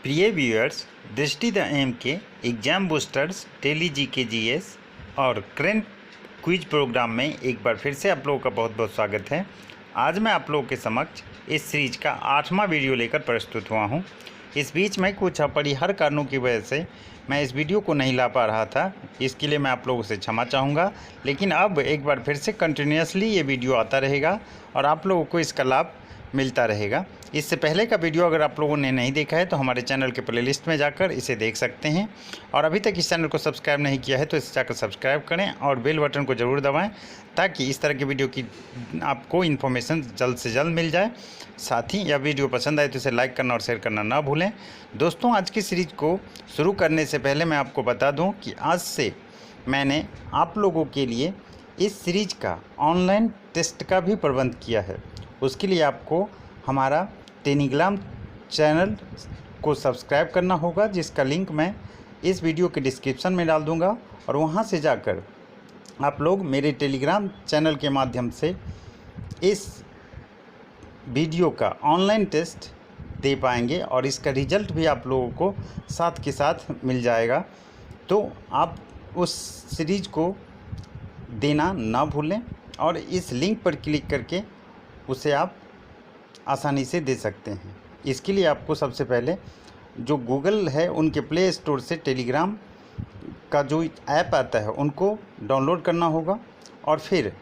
प्रिय व्यूअर्स, दृष्टि the M के एग्जाम बूस्टर्स टेली GK/GS और करंट क्विज प्रोग्राम में एक बार फिर से आप लोगों का बहुत बहुत स्वागत है। आज मैं आप लोगों के समक्ष इस सीरीज का 8वां वीडियो लेकर प्रस्तुत हुआ हूं। इस बीच में कुछ अपरिहार्य कारणों की वजह से मैं इस वीडियो को नहीं ला पा रहा था, इसके लिए मैं आप लोगों से क्षमा चाहूँगा। लेकिन अब एक बार फिर से कंटिन्यूसली ये वीडियो आता रहेगा और आप लोगों को इसका लाभ मिलता रहेगा। इससे पहले का वीडियो अगर आप लोगों ने नहीं देखा है तो हमारे चैनल के प्लेलिस्ट में जाकर इसे देख सकते हैं, और अभी तक इस चैनल को सब्सक्राइब नहीं किया है तो इसे जाकर सब्सक्राइब करें और बेल बटन को ज़रूर दबाएं ताकि इस तरह की वीडियो की आपको इन्फॉर्मेशन जल्द से जल्द मिल जाए। साथ ही यह वीडियो पसंद आए तो इसे लाइक करना और शेयर करना ना भूलें। दोस्तों, आज की सीरीज को शुरू करने से पहले मैं आपको बता दूँ कि आज से मैंने आप लोगों के लिए इस सीरीज का ऑनलाइन टेस्ट का भी प्रबंध किया है। उसके लिए आपको हमारा टेलीग्राम चैनल को सब्सक्राइब करना होगा, जिसका लिंक मैं इस वीडियो के डिस्क्रिप्शन में डाल दूंगा, और वहां से जाकर आप लोग मेरे टेलीग्राम चैनल के माध्यम से इस वीडियो का ऑनलाइन टेस्ट दे पाएंगे और इसका रिजल्ट भी आप लोगों को साथ के साथ मिल जाएगा। तो आप उस सीरीज को देना ना भूलें और इस लिंक पर क्लिक करके उसे आप आसानी से दे सकते हैं। इसके लिए आपको सबसे पहले जो गूगल है उनके प्ले स्टोर से टेलीग्राम का जो ऐप आता है उनको डाउनलोड करना होगा, और फिर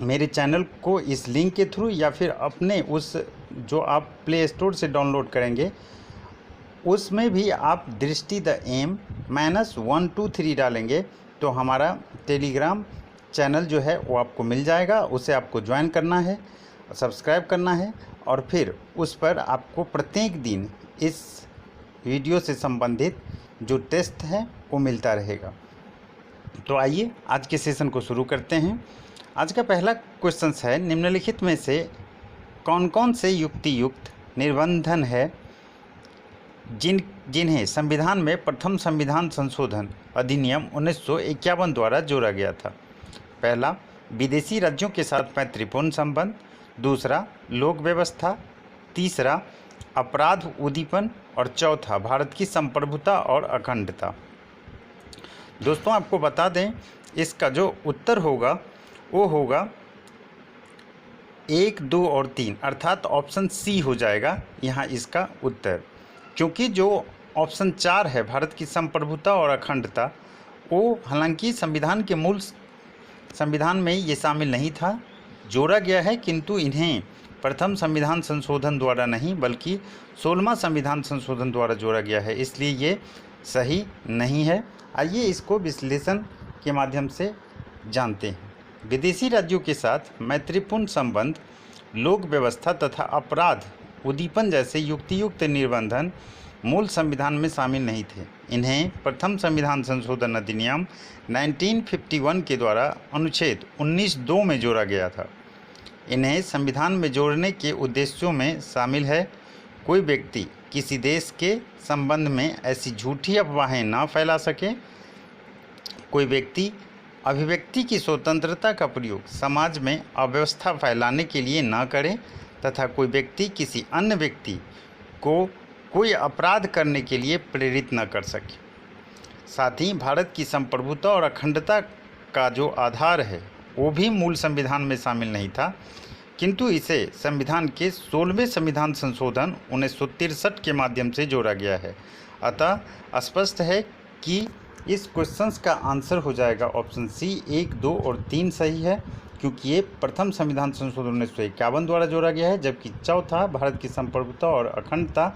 मेरे चैनल को इस लिंक के थ्रू या फिर अपने उस जो आप प्ले स्टोर से डाउनलोड करेंगे उसमें भी आप दृष्टि द एम -123 डालेंगे तो हमारा टेलीग्राम चैनल जो है वो आपको मिल जाएगा। उसे आपको ज्वाइन करना है, सब्सक्राइब करना है, और फिर उस पर आपको प्रत्येक दिन इस वीडियो से संबंधित जो टेस्ट है वो मिलता रहेगा। तो आइए आज के सेशन को शुरू करते हैं। आज का पहला क्वेश्चन है, निम्नलिखित में से कौन कौन से युक्ति युक्त निबंधन है जिन्हें संविधान में प्रथम संविधान संशोधन अधिनियम 1951 द्वारा जोड़ा गया था। पहला, विदेशी राज्यों के साथ मैत्रीपूर्ण संबंध। दूसरा, लोक व्यवस्था। तीसरा, अपराध उद्दीपन। और चौथा, भारत की संप्रभुता और अखंडता। दोस्तों, आपको बता दें इसका जो उत्तर होगा वो होगा 1, 2 और 3, अर्थात ऑप्शन सी हो जाएगा यहाँ इसका उत्तर। क्योंकि जो ऑप्शन 4 है, भारत की संप्रभुता और अखंडता, वो हालांकि संविधान के मूल संविधान में ये शामिल नहीं था, जोड़ा गया है, किंतु इन्हें प्रथम संविधान संशोधन द्वारा नहीं बल्कि 16वां संविधान संशोधन द्वारा जोड़ा गया है, इसलिए ये सही नहीं है। आइए इसको विश्लेषण के माध्यम से जानते हैं। विदेशी राज्यों के साथ मैत्रीपूर्ण संबंध, लोक व्यवस्था तथा अपराध उद्दीपन जैसे युक्तियुक्त निबंधन मूल संविधान में शामिल नहीं थे। इन्हें प्रथम संविधान संशोधन अधिनियम 1951 के द्वारा अनुच्छेद 19(2) में जोड़ा गया था। इन्हें संविधान में जोड़ने के उद्देश्यों में शामिल है, कोई व्यक्ति किसी देश के संबंध में ऐसी झूठी अफवाहें न फैला सके, कोई व्यक्ति अभिव्यक्ति की स्वतंत्रता का प्रयोग समाज में अव्यवस्था फैलाने के लिए न करे, तथा कोई व्यक्ति किसी अन्य व्यक्ति को कोई अपराध करने के लिए प्रेरित न कर सके। साथ ही भारत की संप्रभुता और अखंडता का जो आधार है वो भी मूल संविधान में शामिल नहीं था, किंतु इसे संविधान के 16वें संविधान संशोधन 1963 के माध्यम से जोड़ा गया है। अतः स्पष्ट है कि इस क्वेश्चन का आंसर हो जाएगा ऑप्शन सी, 1, 2 और 3 सही है, क्योंकि ये प्रथम संविधान संशोधन 1951 द्वारा जोड़ा गया है, जबकि चौथा भारत की संप्रभुता और अखंडता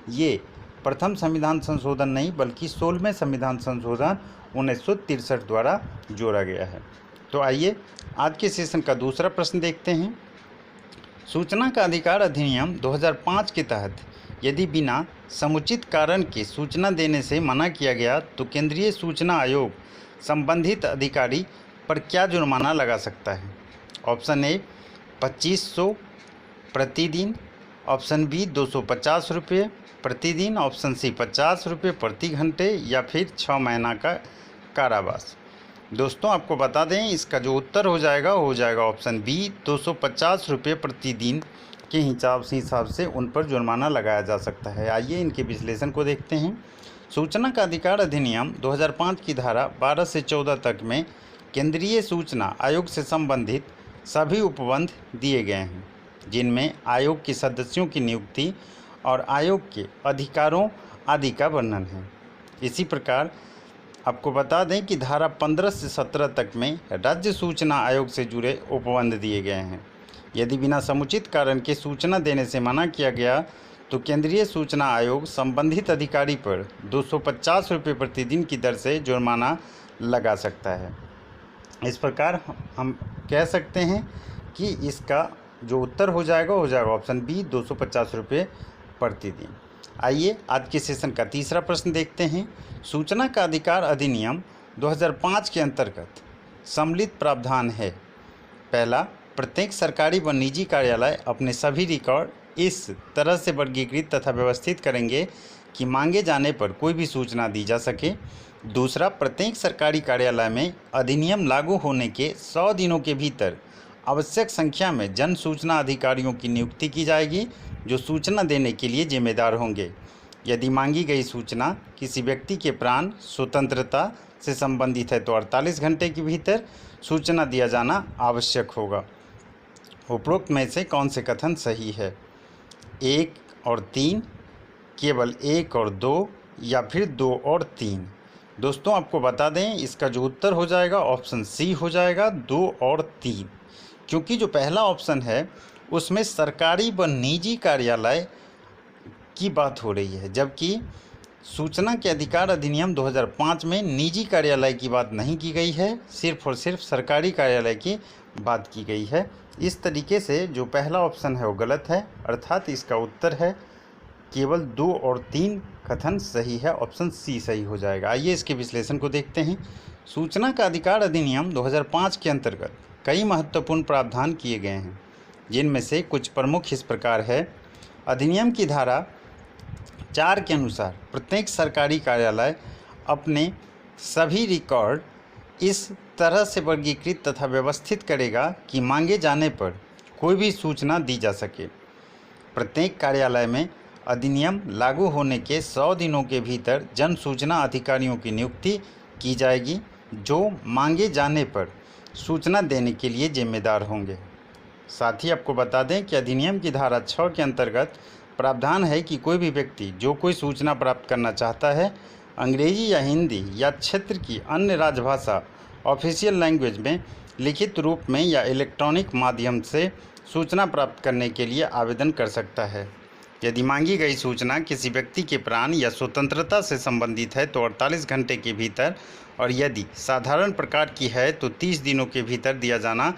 ये प्रथम संविधान संशोधन नहीं बल्कि 16वें संविधान संशोधन 1963 द्वारा जोड़ा गया है। तो आइए आज के सेशन का दूसरा प्रश्न देखते हैं। सूचना का अधिकार अधिनियम 2005 के तहत यदि बिना समुचित कारण के सूचना देने से मना किया गया तो केंद्रीय सूचना आयोग संबंधित अधिकारी पर क्या जुर्माना लगा सकता है? ऑप्शन ए 2500 प्रतिदिन, ऑप्शन बी 250 रुपये प्रतिदिन, ऑप्शन सी 50 रुपये प्रति घंटे, या फिर 6 महीना का कारावास। दोस्तों, आपको बता दें इसका जो उत्तर हो जाएगा ऑप्शन बी 250 रुपये प्रतिदिन के हिसाब से उन पर जुर्माना लगाया जा सकता है। आइए इनके विश्लेषण को देखते हैं। सूचना का अधिकार अधिनियम 2005 की धारा 12 से 14 तक में केंद्रीय सूचना आयोग से संबंधित सभी उपबंध दिए गए हैं, जिनमें आयोग के सदस्यों की नियुक्ति और आयोग के अधिकारों आदि का वर्णन है। इसी प्रकार आपको बता दें कि धारा 15 से 17 तक में राज्य सूचना आयोग से जुड़े उपबंध दिए गए हैं। यदि बिना समुचित कारण के सूचना देने से मना किया गया तो केंद्रीय सूचना आयोग संबंधित अधिकारी पर 250 रुपये प्रतिदिन की दर से जुर्माना लगा सकता है। इस प्रकार हम कह सकते हैं कि इसका जो उत्तर हो जाएगा ऑप्शन बी 250 रुपये प्रतिदिन। आइए आज के सेशन का तीसरा प्रश्न देखते हैं। सूचना का अधिकार अधिनियम 2005 के अंतर्गत सम्मिलित प्रावधान है। पहला, प्रत्येक सरकारी व निजी कार्यालय अपने सभी रिकॉर्ड इस तरह से वर्गीकृत तथा व्यवस्थित करेंगे कि मांगे जाने पर कोई भी सूचना दी जा सके। दूसरा, प्रत्येक सरकारी कार्यालय में अधिनियम लागू होने के 100 दिनों के भीतर आवश्यक संख्या में जन सूचना अधिकारियों की नियुक्ति की जाएगी, जो सूचना देने के लिए जिम्मेदार होंगे। यदि मांगी गई सूचना किसी व्यक्ति के प्राण स्वतंत्रता से संबंधित है तो 48 घंटे के भीतर सूचना दिया जाना आवश्यक होगा। उपरोक्त में से कौन से कथन सही है? 1 और 3, केवल 1 और 2, या फिर 2 और 3? दोस्तों आपको बता दें इसका जो उत्तर हो जाएगा ऑप्शन सी हो जाएगा, 2 और 3, क्योंकि जो पहला ऑप्शन है उसमें सरकारी व निजी कार्यालय की बात हो रही है, जबकि सूचना के अधिकार अधिनियम 2005 में निजी कार्यालय की बात नहीं की गई है, सिर्फ और सिर्फ सरकारी कार्यालय की बात की गई है। इस तरीके से जो पहला ऑप्शन है वो गलत है, अर्थात इसका उत्तर है केवल 2 और 3 कथन सही है, ऑप्शन सी सही हो जाएगा। आइए इसके विश्लेषण को देखते हैं। सूचना का अधिकार अधिनियम 2005 के अंतर्गत कई महत्वपूर्ण प्रावधान किए गए हैं, जिनमें से कुछ प्रमुख इस प्रकार है। अधिनियम की धारा 4 के अनुसार प्रत्येक सरकारी कार्यालय अपने सभी रिकॉर्ड इस तरह से वर्गीकृत तथा व्यवस्थित करेगा कि मांगे जाने पर कोई भी सूचना दी जा सके। प्रत्येक कार्यालय में अधिनियम लागू होने के 100 दिनों के भीतर जन सूचना अधिकारियों की नियुक्ति की जाएगी, जो मांगे जाने पर सूचना देने के लिए जिम्मेदार होंगे। साथ ही आपको बता दें कि अधिनियम की धारा 6 के अंतर्गत प्रावधान है कि कोई भी व्यक्ति जो कोई सूचना प्राप्त करना चाहता है, अंग्रेजी या हिंदी या क्षेत्र की अन्य राजभाषा ऑफिशियल लैंग्वेज में लिखित रूप में या इलेक्ट्रॉनिक माध्यम से सूचना प्राप्त करने के लिए आवेदन कर सकता है। यदि मांगी गई सूचना किसी व्यक्ति के प्राण या स्वतंत्रता से संबंधित है तो 48 घंटे के भीतर, और यदि साधारण प्रकार की है तो 30 दिनों के भीतर दिया जाना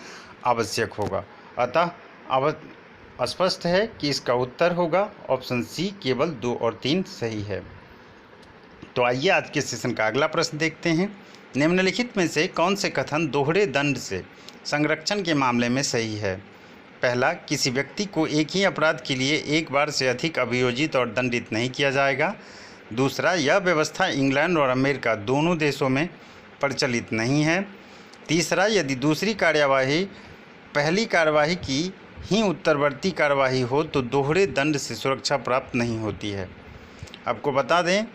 आवश्यक होगा। अतः अब स्पष्ट है कि इसका उत्तर होगा ऑप्शन सी, केवल 2 और 3 सही है। तो आइए आज के सेशन का अगला प्रश्न देखते हैं। निम्नलिखित में से कौन से कथन दोहरे दंड से संरक्षण के मामले में सही है? पहला, किसी व्यक्ति को एक ही अपराध के लिए एक बार से अधिक अभियोजित और दंडित नहीं किया जाएगा। दूसरा, यह व्यवस्था इंग्लैंड और अमेरिका दोनों देशों में प्रचलित नहीं है। तीसरा, यदि दूसरी कार्यवाही पहली कार्यवाही की ही उत्तरवर्ती कार्यवाही हो तो दोहरे दंड से सुरक्षा प्राप्त नहीं होती है। आपको बता दें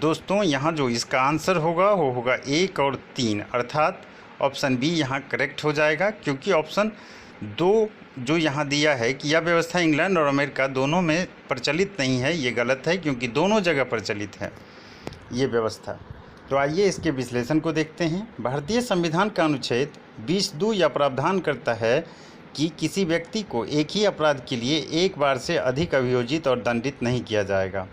दोस्तों, यहाँ जो इसका आंसर होगा वो होगा 1 और 3, अर्थात ऑप्शन बी यहाँ करेक्ट हो जाएगा, क्योंकि ऑप्शन 2 जो यहाँ दिया है कि यह व्यवस्था इंग्लैंड और अमेरिका दोनों में प्रचलित नहीं है, ये गलत है, क्योंकि दोनों जगह प्रचलित है ये व्यवस्था। तो आइए इसके विश्लेषण को देखते हैं। भारतीय संविधान का अनुच्छेद 20(2) यह प्रावधान करता है कि किसी व्यक्ति को एक ही अपराध के लिए एक बार से अधिक अभियोजित और दंडित नहीं किया जाएगा।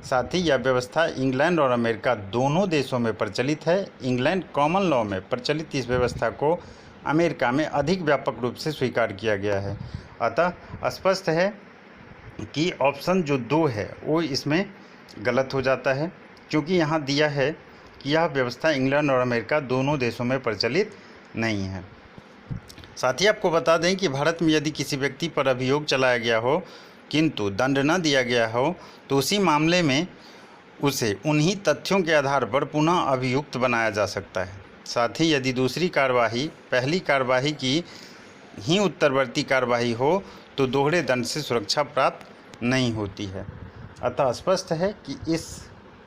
साथ ही यह व्यवस्था इंग्लैंड और अमेरिका दोनों देशों में प्रचलित है। इंग्लैंड कॉमन लॉ में प्रचलित इस व्यवस्था को अमेरिका में अधिक व्यापक रूप से स्वीकार किया गया है। अतः स्पष्ट है कि ऑप्शन जो 2 है वो इसमें गलत हो जाता है, क्योंकि यहाँ दिया है कि यह व्यवस्था इंग्लैंड और अमेरिका दोनों देशों में प्रचलित नहीं है। साथ ही आपको बता दें कि भारत में यदि किसी व्यक्ति पर अभियोग चलाया गया हो किंतु दंड न दिया गया हो तो उसी मामले में उसे उन्हीं तथ्यों के आधार पर पुनः अभियुक्त बनाया जा सकता है। साथ ही यदि दूसरी कार्यवाही पहली कार्यवाही की ही उत्तरवर्ती कार्यवाही हो तो दोहरे दंड से सुरक्षा प्राप्त नहीं होती है। अतः स्पष्ट है कि इस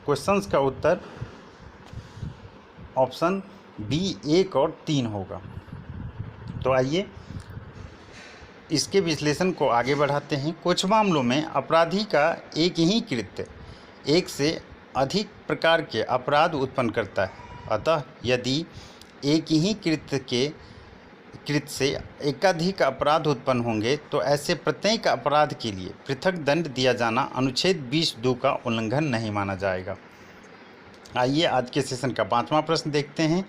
क्वेश्चंस का उत्तर ऑप्शन बी 1 और 3 होगा। तो आइए इसके विश्लेषण को आगे बढ़ाते हैं। कुछ मामलों में अपराधी का एक ही कृत्य एक से अधिक प्रकार के अपराध उत्पन्न करता है। अतः यदि एक ही कृत्य से एकाधिक अपराध उत्पन्न होंगे तो ऐसे प्रत्येक अपराध के लिए पृथक दंड दिया जाना अनुच्छेद 20(2) का उल्लंघन नहीं माना जाएगा। आइए आज के सेशन का 5वां प्रश्न देखते हैं।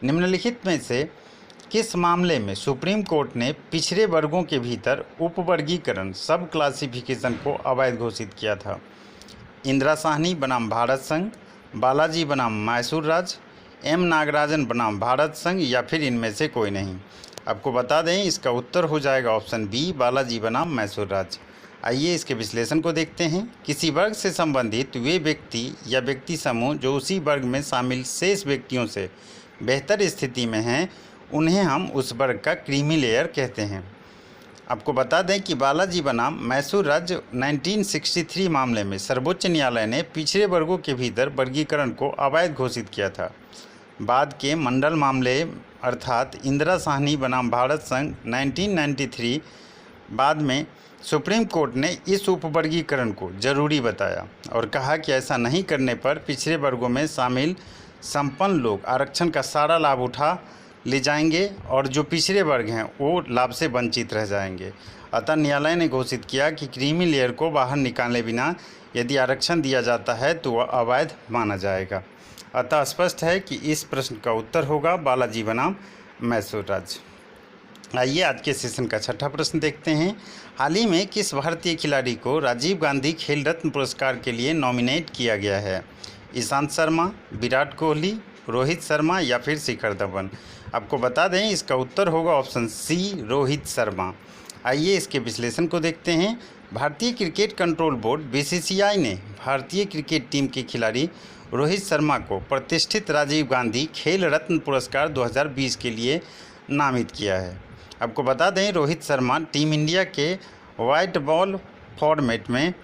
निम्नलिखित में से किस मामले में सुप्रीम कोर्ट ने पिछड़े वर्गों के भीतर उपवर्गीकरण सब क्लासिफिकेशन को अवैध घोषित किया था? इंदिरा साहनी बनाम भारत संघ, बालाजी बनाम मैसूर राज, एम नागराजन बनाम भारत संघ या फिर इनमें से कोई नहीं? आपको बता दें इसका उत्तर हो जाएगा ऑप्शन बी, बालाजी बनाम मैसूर राज। आइए इसके विश्लेषण को देखते हैं। किसी वर्ग से संबंधित वे व्यक्ति या व्यक्ति समूह जो उसी वर्ग में शामिल शेष व्यक्तियों से बेहतर स्थिति में हैं, उन्हें हम उस वर्ग का क्रीमी लेयर कहते हैं। आपको बता दें कि बालाजी बनाम मैसूर राज्य 1963 मामले में सर्वोच्च न्यायालय ने पिछड़े वर्गों के भीतर वर्गीकरण को अवैध घोषित किया था। बाद के मंडल मामले अर्थात इंदिरा साहनी बनाम भारत संघ 1993 बाद में सुप्रीम कोर्ट ने इस उपवर्गीकरण को जरूरी बताया और कहा कि ऐसा नहीं करने पर पिछड़े वर्गों में शामिल संपन्न लोग आरक्षण का सारा लाभ उठा ले जाएंगे और जो पिछड़े वर्ग हैं वो लाभ से वंचित रह जाएंगे। अतः न्यायालय ने घोषित किया कि क्रीमी लेयर को बाहर निकाले बिना यदि आरक्षण दिया जाता है तो वह अवैध माना जाएगा। अतः स्पष्ट है कि इस प्रश्न का उत्तर होगा बालाजी बनाम मैसूर राज। आइए आज के सेशन का 6ठा प्रश्न देखते हैं। हाल ही में किस भारतीय खिलाड़ी को राजीव गांधी खेल रत्न पुरस्कार के लिए नॉमिनेट किया गया है? ईशांत शर्मा, विराट कोहली, रोहित शर्मा या फिर शिखर धवन? आपको बता दें इसका उत्तर होगा ऑप्शन सी, रोहित शर्मा। आइए इसके विश्लेषण को देखते हैं। भारतीय क्रिकेट कंट्रोल बोर्ड बीसीसीआई ने भारतीय क्रिकेट टीम के खिलाड़ी रोहित शर्मा को प्रतिष्ठित राजीव गांधी खेल रत्न पुरस्कार 2020 के लिए नामित किया है। आपको बता दें रोहित शर्मा टीम इंडिया के वाइट बॉल फॉर्मेट में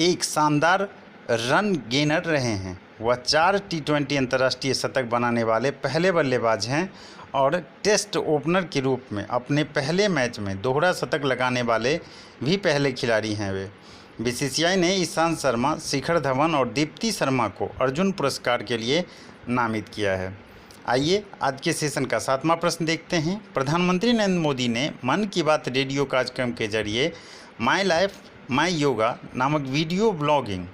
एक शानदार रन गेनर रहे हैं। वह 4 T20 अंतर्राष्ट्रीय शतक बनाने वाले पहले बल्लेबाज हैं और टेस्ट ओपनर के रूप में अपने पहले मैच में दोहरा शतक लगाने वाले भी पहले खिलाड़ी हैं। वे बीसीसीआई ने ईशांत शर्मा, शिखर धवन और दीप्ति शर्मा को अर्जुन पुरस्कार के लिए नामित किया है। आइए आज के सेशन का 7वां प्रश्न देखते हैं। प्रधानमंत्री नरेंद्र मोदी ने मन की बात रेडियो कार्यक्रम के जरिए माई लाइफ माई योगा नामक वीडियो ब्लॉगिंग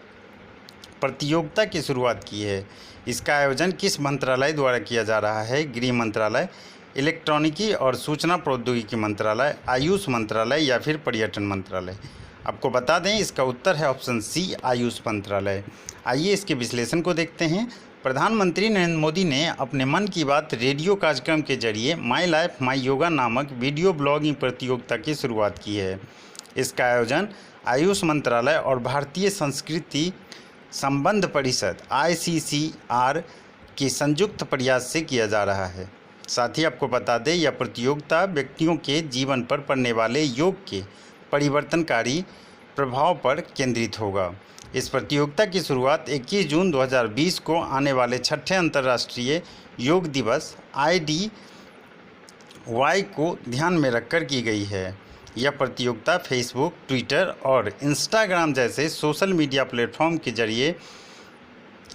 प्रतियोगिता की शुरुआत की है। इसका आयोजन किस मंत्रालय द्वारा किया जा रहा है? गृह मंत्रालय, इलेक्ट्रॉनिकी और सूचना प्रौद्योगिकी मंत्रालय, आयुष मंत्रालय या फिर पर्यटन मंत्रालय? आपको बता दें इसका उत्तर है ऑप्शन सी, आयुष मंत्रालय। आइए इसके विश्लेषण को देखते हैं। प्रधानमंत्री नरेंद्र मोदी ने अपने मन की बात रेडियो कार्यक्रम के जरिए माई लाइफ माई योगा नामक वीडियो ब्लॉगिंग प्रतियोगिता की शुरुआत की है। इसका आयोजन आयुष मंत्रालय और भारतीय संस्कृति संबंध परिषद ICCR के संयुक्त प्रयास से किया जा रहा है। साथ ही आपको बता दें यह प्रतियोगिता व्यक्तियों के जीवन पर पड़ने वाले योग के परिवर्तनकारी प्रभाव पर केंद्रित होगा। इस प्रतियोगिता की शुरुआत 21 जून 2020 को आने वाले 6ठे अंतर्राष्ट्रीय योग दिवस IDY को ध्यान में रखकर की गई है। यह प्रतियोगिता फेसबुक, ट्विटर और इंस्टाग्राम जैसे सोशल मीडिया प्लेटफॉर्म के जरिए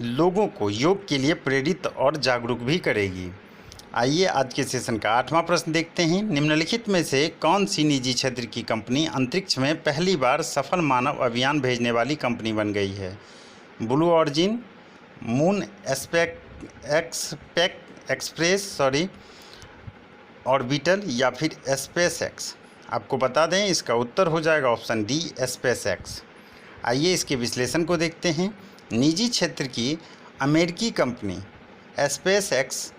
लोगों को योग के लिए प्रेरित और जागरूक भी करेगी। आइए आज के सेशन का 8वां प्रश्न देखते हैं। निम्नलिखित में से कौन सी निजी क्षेत्र की कंपनी अंतरिक्ष में पहली बार सफल मानव अभियान भेजने वाली कंपनी बन गई है? Blue origin, moon express orbital या फिर स्पेस एक्स? आपको बता दें इसका उत्तर हो जाएगा ऑप्शन डी, स्पेस एक्स। आइए इसके विश्लेषण को देखते हैं। निजी क्षेत्र की अमेरिकी कंपनी स्पेस एक्स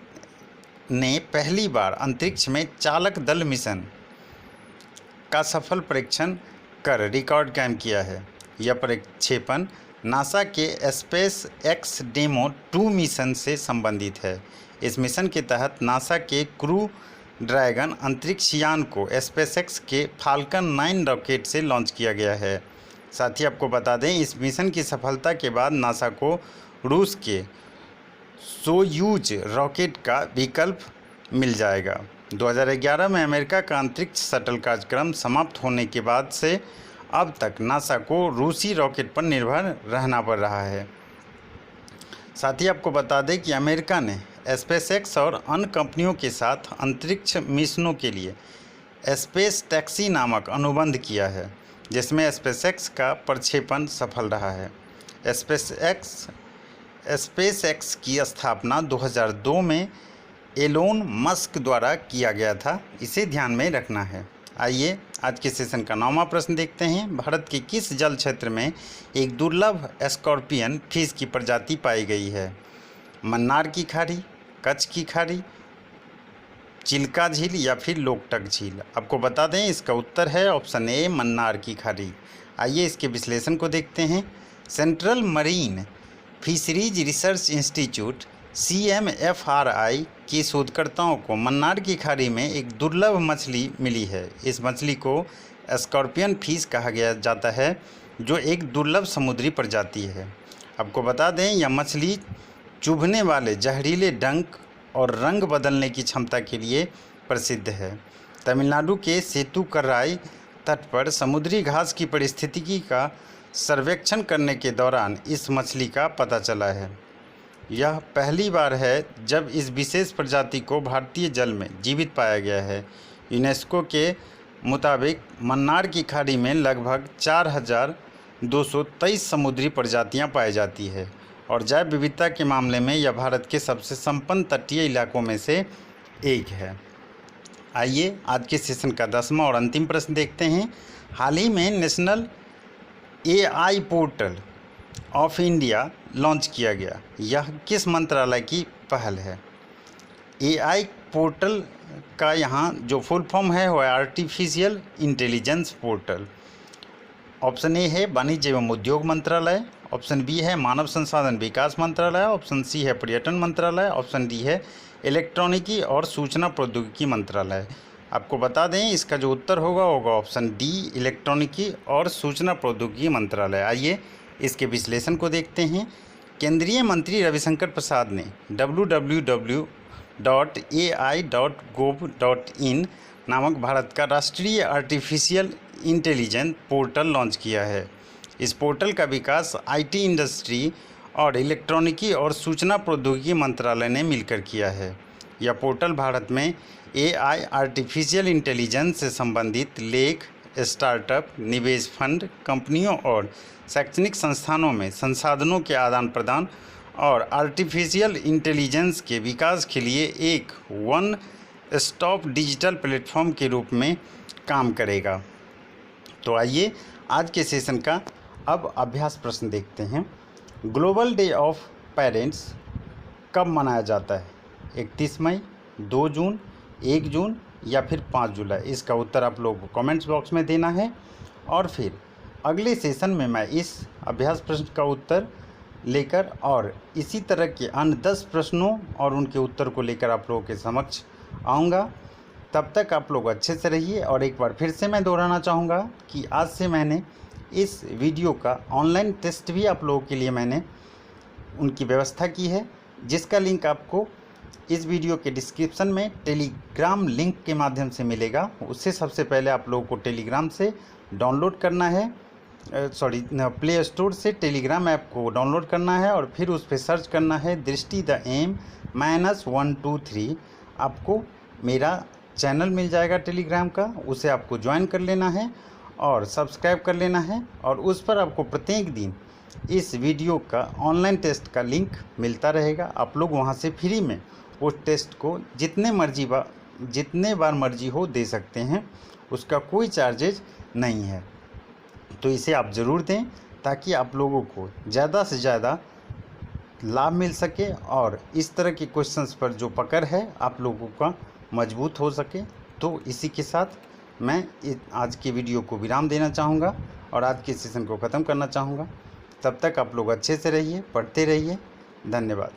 ने पहली बार अंतरिक्ष में चालक दल मिशन का सफल परीक्षण कर रिकॉर्ड कायम किया है। यह प्रक्षेपण नासा के स्पेस एक्स डेमो 2 मिशन से संबंधित है। इस मिशन के तहत नासा के क्रू ड्रैगन अंतरिक्ष यान को स्पेसएक्स के फाल्कन 9 रॉकेट से लॉन्च किया गया है। साथ ही आपको बता दें, इस मिशन की सफलता के बाद नासा को रूस के सोयूज रॉकेट का विकल्प मिल जाएगा। 2011 में अमेरिका का अंतरिक्ष शटल कार्यक्रम समाप्त होने के बाद से अब तक नासा को रूसी रॉकेट पर निर्भर रहना पड़ रहा है। साथ ही आपको बता दें कि अमेरिका ने स्पेसएक्स और अन्य कंपनियों के साथ अंतरिक्ष मिशनों के लिए स्पेस टैक्सी नामक अनुबंध किया है, जिसमें स्पेसएक्स का प्रक्षेपण सफल रहा है। स्पेसएक्स की स्थापना 2002 में एलोन मस्क द्वारा किया गया था, इसे ध्यान में रखना है। आइए आज के सेशन का 9वां प्रश्न देखते हैं। भारत के किस जल क्षेत्र में एक दुर्लभ स्कॉर्पियन फिश की प्रजाति पाई गई है? मन्नार की खाड़ी, कच्छ की खाड़ी, चिल्का झील या फिर लोकटक झील? आपको बता दें, इसका उत्तर है ऑप्शन ए, मन्नार की खाड़ी। आइए इसके विश्लेषण को देखते हैं। Central marine fisheries research institute CMFRI के शोधकर्ताओं को मन्नार की खाड़ी में एक दुर्लभ मछली मिली है। इस मछली को स्कॉर्पियन फिश कहा जाता है, जो एक दुर्लभ समुद्री प्रजाति है। आपको बता दें, यह मछली चुभने वाले जहरीले डंक और रंग बदलने की क्षमता के लिए प्रसिद्ध है। तमिलनाडु के सेतुकराई तट पर समुद्री घास की पारिस्थितिकी का सर्वेक्षण करने के दौरान इस मछली का पता चला है। यह पहली बार है जब इस विशेष प्रजाति को भारतीय जल में जीवित पाया गया है। यूनेस्को के मुताबिक मन्नार की खाड़ी में लगभग 4223 समुद्री प्रजातियां पाई जाती है और जैव विविधता के मामले में यह भारत के सबसे संपन्न तटीय इलाकों में से एक है। आइए आज के सेशन का 10वां और अंतिम प्रश्न देखते हैं। हाल ही में national AI portal of India launch किया गया, यह किस मंत्रालय की पहल है? AI पोर्टल का यहाँ जो फुल फॉर्म है वह artificial intelligence portal. Option A है वाणिज्य एवं उद्योग मंत्रालय, ऑप्शन बी है मानव संसाधन विकास मंत्रालय, ऑप्शन सी है पर्यटन मंत्रालय, ऑप्शन डी है इलेक्ट्रॉनिकी और सूचना प्रौद्योगिकी मंत्रालय। आपको बता दें, इसका जो उत्तर होगा ऑप्शन डी, इलेक्ट्रॉनिकी और सूचना प्रौद्योगिकी मंत्रालय। आइए इसके विश्लेषण को देखते हैं। केंद्रीय मंत्री रविशंकर प्रसाद ने www.ai.gov.in नामक भारत का राष्ट्रीय आर्टिफिशियल इंटेलिजेंस पोर्टल लॉन्च किया है। इस पोर्टल का विकास IT इंडस्ट्री और इलेक्ट्रॉनिकी और सूचना प्रौद्योगिकी मंत्रालय ने मिलकर किया है। यह पोर्टल भारत में AI आर्टिफिशियल इंटेलिजेंस से संबंधित लेख, स्टार्टअप, निवेश फंड, कंपनियों और शैक्षणिक संस्थानों में संसाधनों के आदान प्रदान और आर्टिफिशियल इंटेलिजेंस के विकास के लिए एक वन स्टॉप डिजिटल प्लेटफॉर्म के रूप में काम करेगा। तो आइए आज के सेशन का अब अभ्यास प्रश्न देखते हैं। ग्लोबल डे ऑफ पेरेंट्स कब मनाया जाता है? 31 मई, 2 जून, 1 जून या फिर 5 जुलाई? इसका उत्तर आप लोगों को कमेंट्स बॉक्स में देना है और फिर अगले सेशन में मैं इस अभ्यास प्रश्न का उत्तर लेकर और इसी तरह के अन्य 10 प्रश्नों और उनके उत्तर को लेकर आप लोगों के समक्ष आऊँगा। तब तक आप लोग अच्छे से रहिए। और एक बार फिर से मैं दोहराना चाहूँगा कि आज से मैंने इस वीडियो का ऑनलाइन टेस्ट भी आप लोगों के लिए मैंने उनकी व्यवस्था की है, जिसका लिंक आपको इस वीडियो के डिस्क्रिप्शन में टेलीग्राम लिंक के माध्यम से मिलेगा। उससे सबसे पहले आप लोगों को टेलीग्राम से डाउनलोड करना है, प्ले स्टोर से टेलीग्राम ऐप को डाउनलोड करना है और फिर उस पर सर्च करना है दृष्टि द एम -123। आपको मेरा चैनल मिल जाएगा टेलीग्राम का, उसे आपको ज्वाइन कर लेना है और सब्सक्राइब कर लेना है और उस पर आपको प्रत्येक दिन इस वीडियो का ऑनलाइन टेस्ट का लिंक मिलता रहेगा। आप लोग वहां से फ्री में उस टेस्ट को जितने बार मर्जी हो दे सकते हैं, उसका कोई चार्जेज नहीं है। तो इसे आप ज़रूर दें ताकि आप लोगों को ज़्यादा से ज़्यादा लाभ मिल सके और इस तरह के क्वेश्चंस पर जो पकड़ है आप लोगों का मजबूत हो सके। तो इसी के साथ मैं आज के वीडियो को विराम देना चाहूँगा और आज के सेशन को ख़त्म करना चाहूँगा। तब तक आप लोग अच्छे से रहिए, पढ़ते रहिए। धन्यवाद।